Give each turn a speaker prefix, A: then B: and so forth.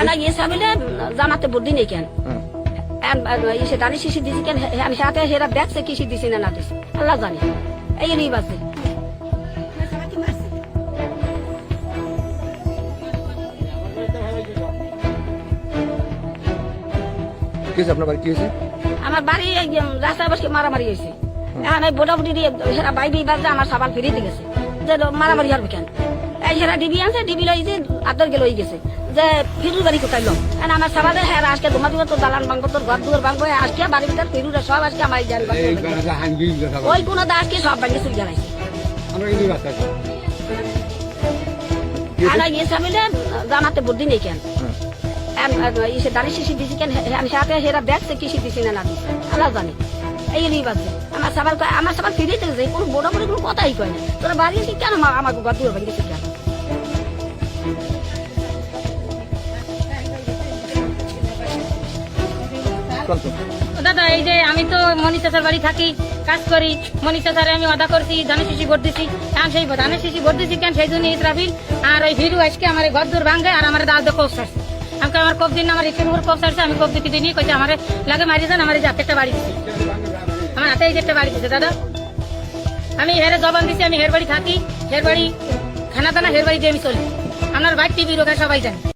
A: আনা গিয়েছে বলে জামাতে বুদ্ধি নেই কেন এসে দানি শিশি দিছি কেন সাথে হেরা দেখছে কিসি দিছি না না দিছি আল্লাহ জানে এই নিয়ে বাজে
B: আপনার বাড়ি কি হয়েছে?
A: আমার বাড়ি রাস্তায় বসে মারামারি হয়েছে এখন এই বোটাবুটি দিয়ে হেরা বাইবি বাজে আমার সাবাল ফিরিতে গেছে যে মারামারি হারবে কেন এই হেরা ডিবি আনছে ডিবি লই যে আদর গেল হয়ে গেছে যে ফিরুর বাড়ি কোথায় লো এখন আমার সাবালের হেরা আজকে তোমার দিবে তোর দালান ভাঙবো তোর ঘর দুয়ার ভাঙবো আজকে বাড়ির ভিতর ফিরুরা সব আজকে আমার জান ওই কোনো দা আজকে সব ভাঙে চুল জ্বালাইছে আনা গিয়েছে বলে জামাতে বুদ্ধি নেই কেন এসে দানি শিশি দিছি কেন সাথে হেরা দেখছে কিসি দিছি না না দিছি আল্লাহ জানে এই নিয়ে বাজে আমার সাবাল ফিরিতে গেছে কোনো বোটাবুটি কোনো কথাই কয় না তোরা বাড়ি এসে কেন আমাকে ঘর দুয়ার ভাঙেছে কেন
C: দাদা এই যে আমি তো মনীষ চাচার বাড়ি থাকি কাজ করি মনীষ চাচারে আমি অদা করছি ধানের শিশি ভোট দিছি কারণ সেই ধানের শিশি ভোট দিছি কেন সেই জন্য ইসরাফিল আর ওই ভিড়ু আজকে আমার ঘর দূর ভাঙে আর আমার দাদা কোপ ছাড়ছে আমাকে আমার কোপ দিন আমার রিক্সের উপর কোপ ছাড়ছে আমি কোপ দিতে দিই কইছে আমার লাগে মারি যান আমার এই হাতে একটা বাড়ি দিচ্ছে আমার হাতে এই যে একটা বাড়ি দিচ্ছে দাদা আমি হেরে জবান দিছি আমি হের বাড়ি থাকি হের বাড়ি খানা দানা হের বাড়ি দিয়ে আমি চলি আমার ভাই টিভি রোগা সবাই জানে